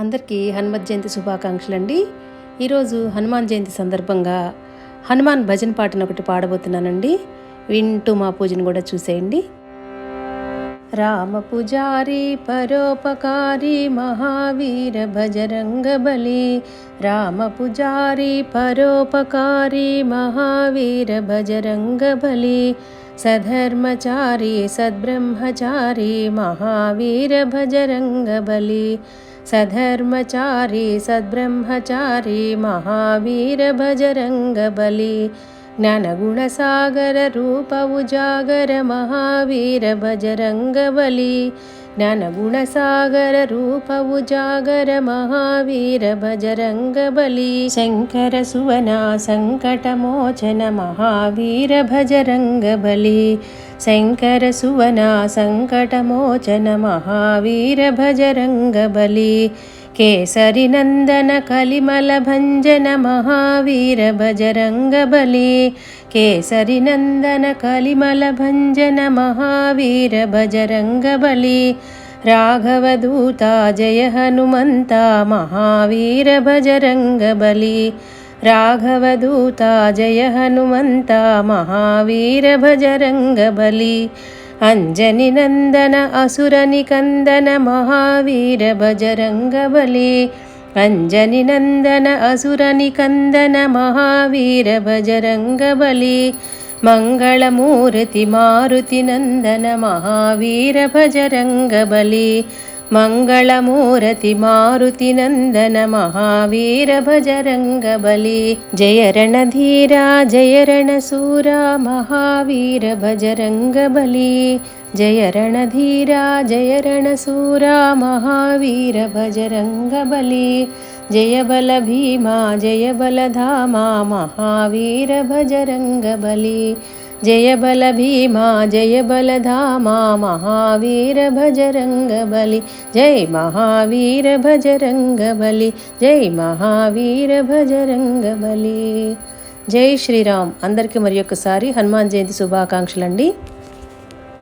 అందరికీ హనుమత్ జయంతి శుభాకాంక్షలు అండి. ఈరోజు హనుమాన్ జయంతి సందర్భంగా హనుమాన్ భజన పాటను ఒకటి పాడబోతున్నానండి. వింటూ మా పూజను కూడా చూసేయండి. రామ పుజారి పరోపకారి మహావీర భజరంగ బలి, రామ పుజారి పరోపకారి మహావీర భజరంగ బలి, సధర్మచారి సద్బ్రహ్మచారి మహావీర భజరంగ బలి, సధర్మచారి సద్బ్రహ్మచారి మహావీర భజరంగ బలి, జ్ఞానగుణసాగర రూప ఉజాగర మహావీర భజరంగ బలి, జ్ఞానగుణసాగర రూప ఉజాగర మహావీర భజరంగ బలి, శంకర సువన సంకటమోచన మహావీర భజరంగ బలి, శంకర సువన సంకటమోచన మహావీర భజరంగ బలి, కేసరి నందన కలిమల భంజన మహావీర భజరంగ బలి, కేసరి నందన కలిమల భంజన మహావీర భజరంగ బలి, రాఘవదూత జయ హనుమంత మహావీర భజరంగ బలి, రాఘవదూత జయ హనుమంత మహావీర భజరంగ బలి, అంజని నందన అసుర నికందన మహావీర భజరంగ బలి, అంజని నందన అసుర నికందన మహావీర భజరంగ బలి, మంగళమూర్తి మారుతి నందన మహావీర భజరంగ బలి, మంగళమూర్తి మారుతి నందన మహావీర భజరంగ బలి, జయ రణధీర జయ రణశూర మహావీర భజరంగ బలి, జయ రణధీర జయ రణశూర మహావీర భజరంగ బలి, జయ బల భీమా జయ బలధామ మహావీర భజరంగ బలి, జయ బల భీమా జయ బలధామ మహావీర భజరంగ బలి, జై మహావీర భజరంగ బలి, జై మహావీర భజరంగ బలి. జై శ్రీరామ్. అందరికీ మరి ఒక్కసారి హనుమాన్ జయంతి శుభాకాంక్షలండి.